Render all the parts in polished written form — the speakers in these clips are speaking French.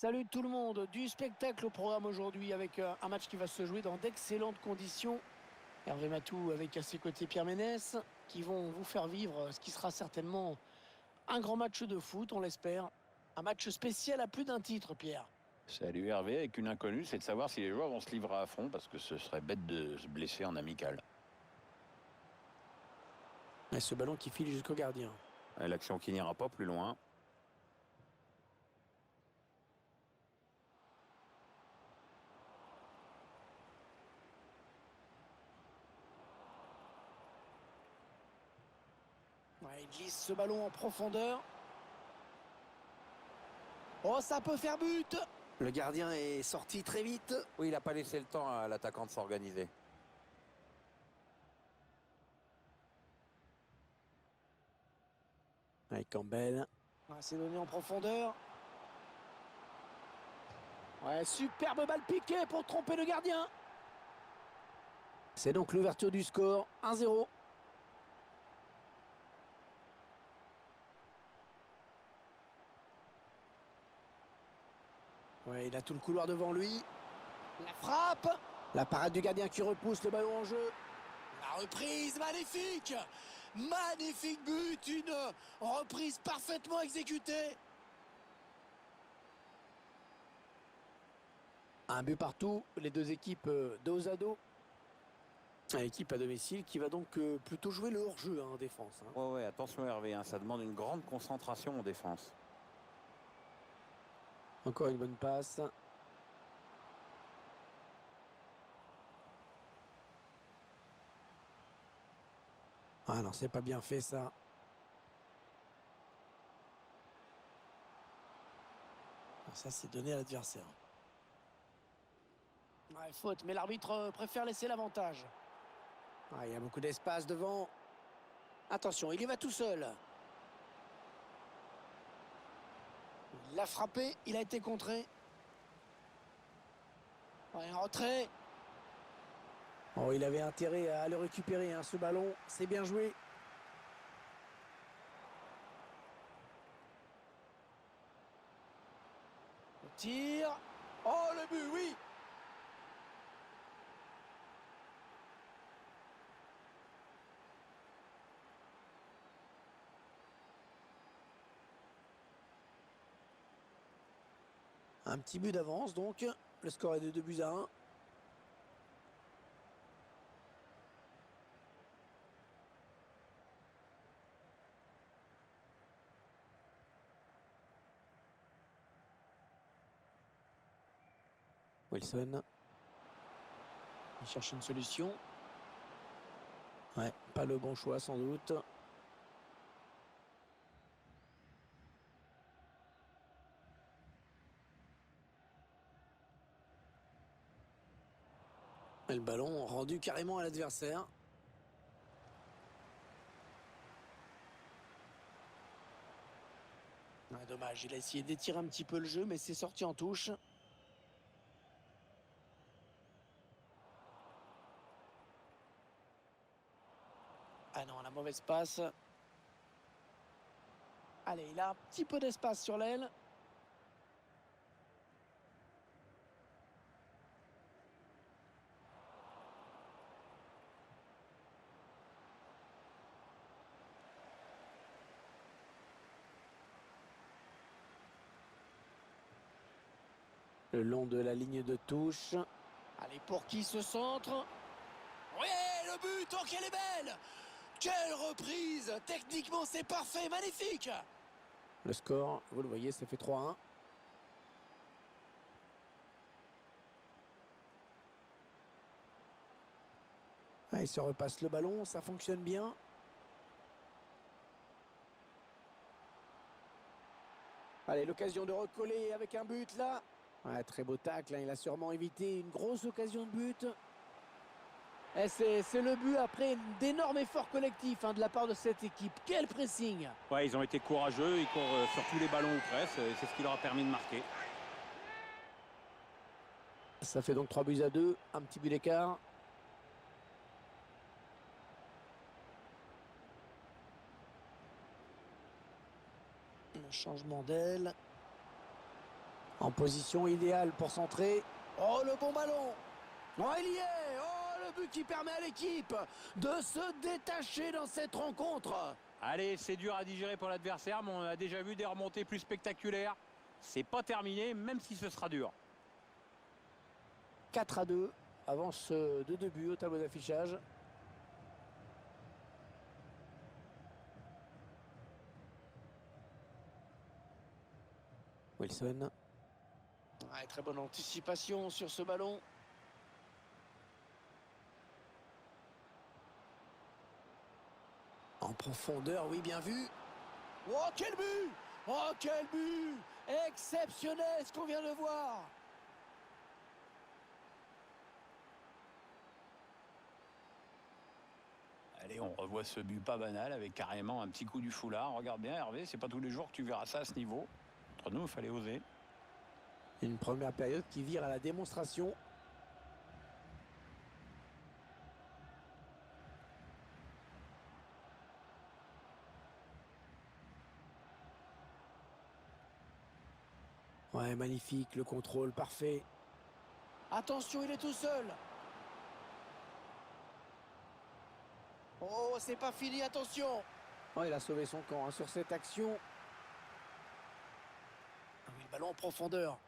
Salut tout le monde, du spectacle au programme aujourd'hui avec un match qui va se jouer dans d'excellentes conditions. Hervé Matou avec à ses côtés Pierre Ménès qui vont vous faire vivre ce qui sera certainement un grand match de foot, on l'espère. Un match spécial à plus d'un titre, Pierre. Salut Hervé, avec une inconnue, c'est de savoir si les joueurs vont se livrer à fond parce que ce serait bête de se blesser en amical. Et ce ballon qui file jusqu'au gardien. L'action qui n'ira pas plus loin. Ouais, il glisse ce ballon en profondeur. Oh, ça peut faire but. Le gardien est sorti très vite. Oui, il n'a pas laissé le temps à l'attaquant de s'organiser. Avec Campbell. Ouais, c'est donné en profondeur. Ouais, superbe balle piquée pour tromper le gardien. C'est donc l'ouverture du score, 1-0. Ouais, il a tout le couloir devant lui. La frappe. La parade du gardien qui repousse le ballon en jeu. La reprise, magnifique. Magnifique but, une reprise parfaitement exécutée. Un but partout, les deux équipes dos à dos. L'équipe à domicile qui va donc plutôt jouer le hors-jeu en défense. Ouais, attention Hervé, ça demande une grande concentration en défense. Encore une bonne passe. Ah non, c'est pas bien fait ça. Ça, c'est donné à l'adversaire. Ouais, faute, mais l'arbitre préfère laisser l'avantage. Ah, il y a beaucoup d'espace devant. Attention, il y va tout seul. Il l'a frappé, il a été contré. Ouais, un retrait. Oh, il avait intérêt à le récupérer, ce ballon. C'est bien joué. Le tir. Oh, le but, oui. Un petit but d'avance, donc. Le score est de 2-1. Wilson. Il cherche une solution. Ouais, pas le bon choix sans doute. Et le ballon rendu carrément à l'adversaire. Ouais, dommage, il a essayé d'étirer un petit peu le jeu, mais c'est sorti en touche. Ah non, la mauvaise passe. Allez, il a un petit peu d'espace sur l'aile. Le long de la ligne de touche. Allez, pour qui ce centre? Oui, le but, oh qu'elle est belle! Quelle reprise! Techniquement, c'est parfait, magnifique! Le score, vous le voyez, ça fait 3-1. Ah, il se repasse le ballon, ça fonctionne bien. Allez, l'occasion de recoller avec un but là. Ouais, très beau tacle, il a sûrement évité une grosse occasion de but. Et c'est le but après d'énormes efforts collectifs de la part de cette équipe. Quel pressing! Ouais, ils ont été courageux, ils courent sur tous les ballons ou presque, et c'est ce qui leur a permis de marquer. Ça fait donc 3-2, un petit but d'écart. Le changement d'aile. En position idéale pour centrer. Oh, le bon ballon. Oh, il y est. Oh, le but qui permet à l'équipe de se détacher dans cette rencontre. Allez, c'est dur à digérer pour l'adversaire, mais on a déjà vu des remontées plus spectaculaires. C'est pas terminé, même si ce sera dur. 4-2. Avance de 2 buts au tableau d'affichage. Wilson. Ouais, très bonne anticipation sur ce ballon. En profondeur, oui, bien vu. Oh, quel but! Oh, quel but! Exceptionnel ce qu'on vient de voir. Allez, on revoit ce but pas banal avec carrément un petit coup du foulard. Regarde bien, Hervé, c'est pas tous les jours que tu verras ça à ce niveau. Entre nous, il fallait oser. Une première période qui vire à la démonstration. Ouais, magnifique, le contrôle parfait. Attention, il est tout seul. Oh, c'est pas fini, attention. Oh, il a sauvé son camp hein, sur cette action. Ah oui, le ballon en profondeur.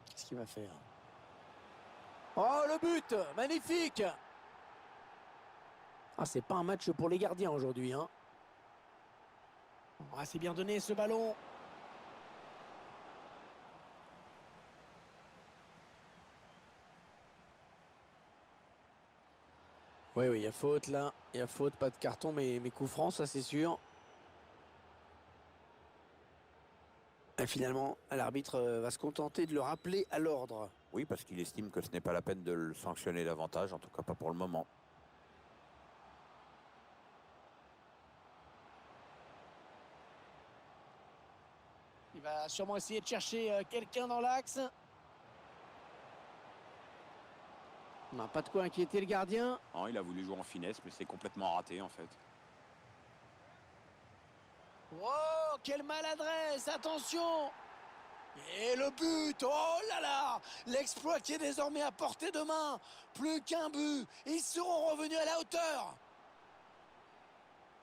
Qu'est-ce qu'il va faire? Oh, le but! Magnifique! Ah, c'est pas un match pour les gardiens aujourd'hui, hein. Ah, c'est bien donné ce ballon. Oui, oui, il y a faute là. Il y a faute, pas de carton, mais coup franc, ça c'est sûr. Et finalement, l'arbitre va se contenter de le rappeler à l'ordre. Oui, parce qu'il estime que ce n'est pas la peine de le sanctionner davantage, en tout cas pas pour le moment. Il va sûrement essayer de chercher quelqu'un dans l'axe. On n'a pas de quoi inquiéter le gardien. Non, il a voulu jouer en finesse, mais c'est complètement raté en fait. Oh, quelle maladresse! Attention! Et le but! Oh là là! L'exploit qui est désormais à portée de main. Plus qu'un but. Ils seront revenus à la hauteur.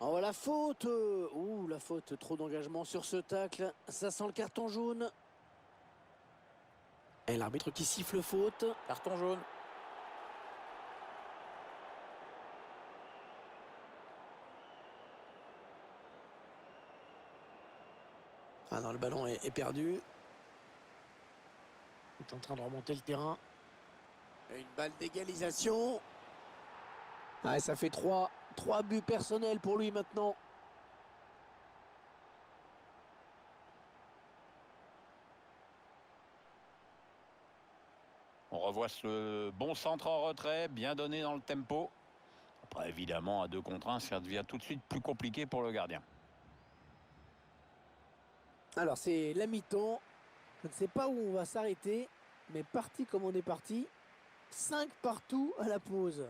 Oh, la faute! Ouh, la faute. Trop d'engagement sur ce tacle. Ça sent le carton jaune. Et l'arbitre qui siffle faute. Carton jaune. Ah non, le ballon est perdu. Il est en train de remonter le terrain. Une balle d'égalisation. Ah, ça fait 3 buts personnels pour lui maintenant. On revoit ce bon centre en retrait, bien donné dans le tempo. Après, évidemment, à 2 contre 1, ça devient tout de suite plus compliqué pour le gardien. Alors, c'est la mi-temps. Je ne sais pas où on va s'arrêter, mais parti comme on est parti. 5 partout à la pause.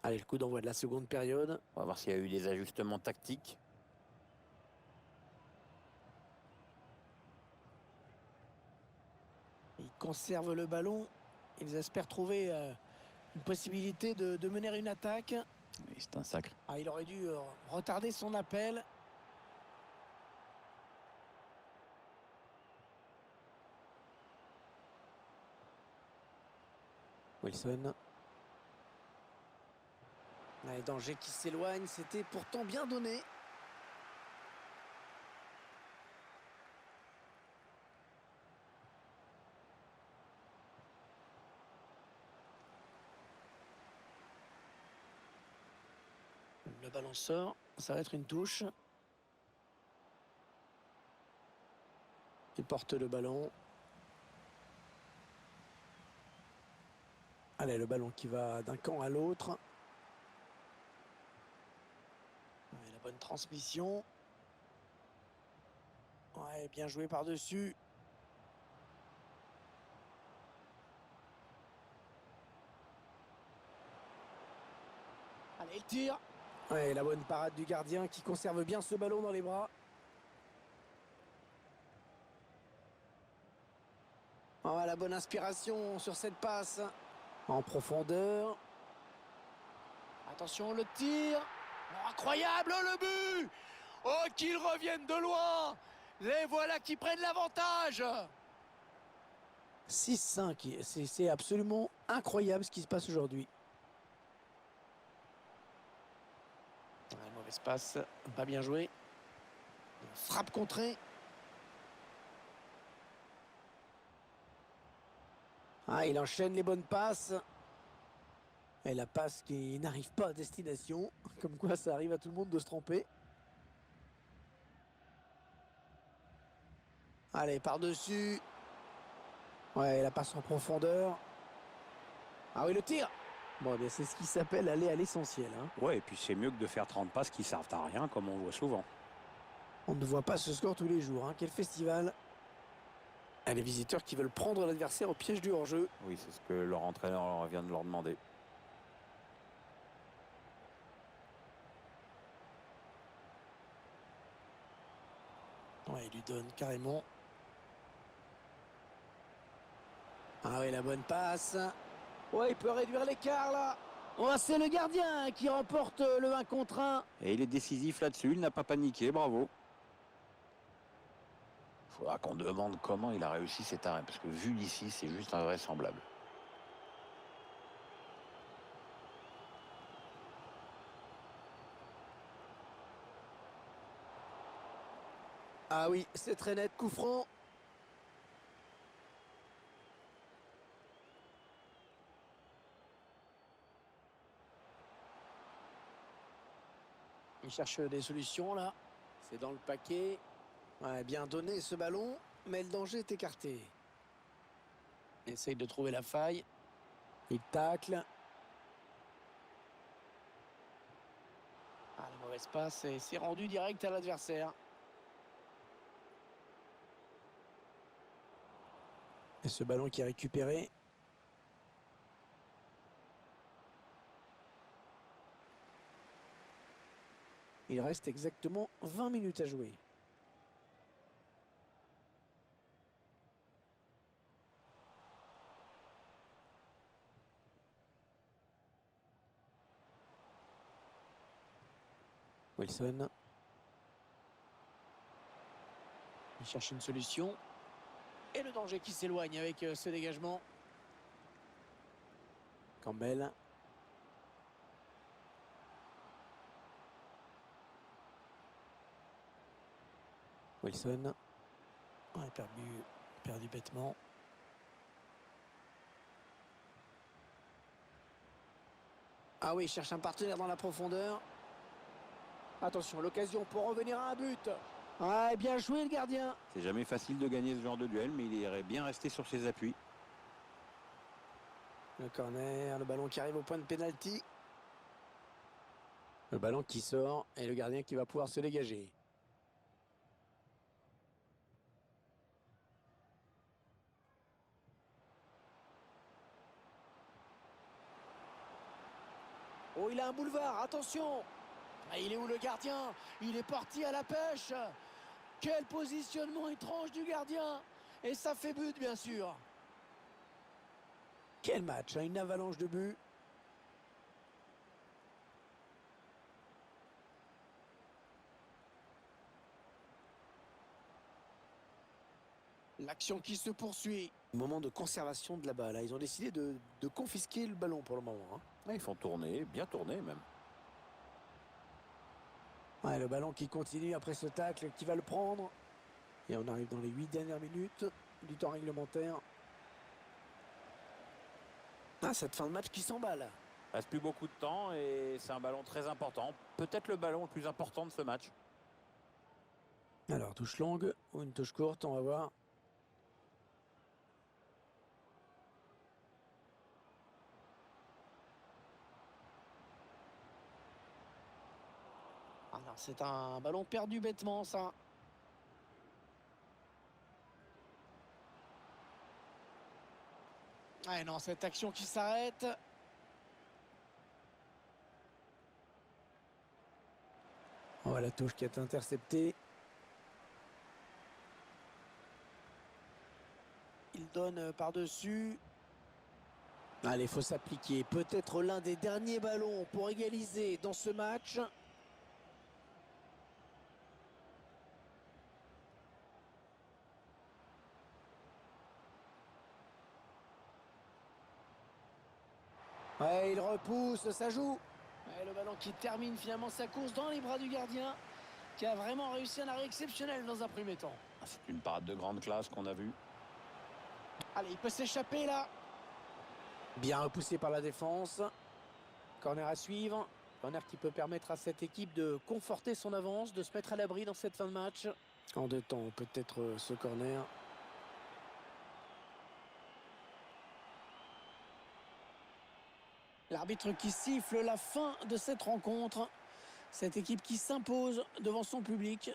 Allez, le coup d'envoi de la seconde période. On va voir s'il y a eu des ajustements tactiques. Ils conservent le ballon. Ils espèrent trouver une possibilité de mener une attaque. Oui, c'est un sacre. Ah, il aurait dû retarder son appel. Wilson. Les dangers qui s'éloignent, c'était pourtant bien donné. Le ballon sort, ça va être une touche. Il porte le ballon. Allez, le ballon qui va d'un camp à l'autre. La bonne transmission. Ouais, bien joué par-dessus. Allez, il tire. Ouais, la bonne parade du gardien qui conserve bien ce ballon dans les bras. Oh, la bonne inspiration sur cette passe. En profondeur. Attention, le tir. Oh, incroyable, oh, le but. Oh, qu'ils reviennent de loin. Les voilà qui prennent l'avantage. 6-5, c'est absolument incroyable ce qui se passe aujourd'hui. Mauvaise passe, pas bien joué. Frappe contrée. Ah, il enchaîne les bonnes passes. Et la passe qui n'arrive pas à destination. Comme quoi ça arrive à tout le monde de se tromper. Allez, par-dessus. Ouais, la passe en profondeur. Ah oui, le tir. Bon, eh bien, c'est ce qui s'appelle aller à l'essentiel. Hein. Ouais, et puis c'est mieux que de faire 30 passes qui servent à rien, comme on voit souvent. On ne voit pas ce score tous les jours. Hein. Quel festival. Et les visiteurs qui veulent prendre l'adversaire au piège du hors-jeu. Oui, c'est ce que leur entraîneur vient de leur demander. Ouais, il lui donne carrément. Ah oui, la bonne passe. Ouais, il peut réduire l'écart là. Oh, c'est le gardien qui remporte le 1 contre 1. Et il est décisif là-dessus, il n'a pas paniqué, bravo. Faudra qu'on demande comment il a réussi cet arrêt, parce que vu d'ici, c'est juste invraisemblable. Ah oui, c'est très net, coup franc. Il cherche des solutions là. C'est dans le paquet. Ouais, bien donné ce ballon, mais le danger est écarté. Il essaye de trouver la faille. Il tacle. Ah, la mauvaise passe et c'est rendu direct à l'adversaire. Et ce ballon qui est récupéré. Il reste exactement 20 minutes à jouer. Wilson. Il cherche une solution. Et le danger qui s'éloigne avec ce dégagement. Campbell. Wilson. Ouais, perdu bêtement. Ah oui, il cherche un partenaire dans la profondeur. Attention, l'occasion pour revenir à un but. Ouais, bien joué le gardien. C'est jamais facile de gagner ce genre de duel, mais il irait bien rester sur ses appuis. Le corner, le ballon qui arrive au point de pénalty. Le ballon qui sort et le gardien qui va pouvoir se dégager. Oh, il a un boulevard, attention. Ah, il est où le gardien? Il est parti à la pêche. Quel positionnement étrange du gardien. Et ça fait but, bien sûr. Quel match, hein, une avalanche de buts. L'action qui se poursuit. Moment de conservation de la balle. Ils ont décidé de confisquer le ballon pour le moment. Hein. Ils font tourner, bien tourner même. Ouais, le ballon qui continue après ce tacle, qui va le prendre. Et on arrive dans les 8 dernières minutes du temps réglementaire. Ah, cette fin de match qui s'emballe. Il reste plus beaucoup de temps et c'est un ballon très important. Peut-être le ballon le plus important de ce match. Alors, touche longue ou une touche courte, on va voir. Alors, c'est un ballon perdu bêtement, ça. Ah non, cette action qui s'arrête. Oh, la touche qui est interceptée. Il donne par-dessus. Allez, il faut s'appliquer. Peut-être l'un des derniers ballons pour égaliser dans ce match. Ouais, il repousse, ça joue. Ouais, le ballon qui termine finalement sa course dans les bras du gardien, qui a vraiment réussi un arrêt exceptionnel dans un premier temps. C'est une parade de grande classe qu'on a vue. Allez, il peut s'échapper là. Bien repoussé par la défense. Corner à suivre. Corner qui peut permettre à cette équipe de conforter son avance, de se mettre à l'abri dans cette fin de match. En deux temps, peut-être ce corner. L'arbitre qui siffle la fin de cette rencontre. Cette équipe qui s'impose devant son public.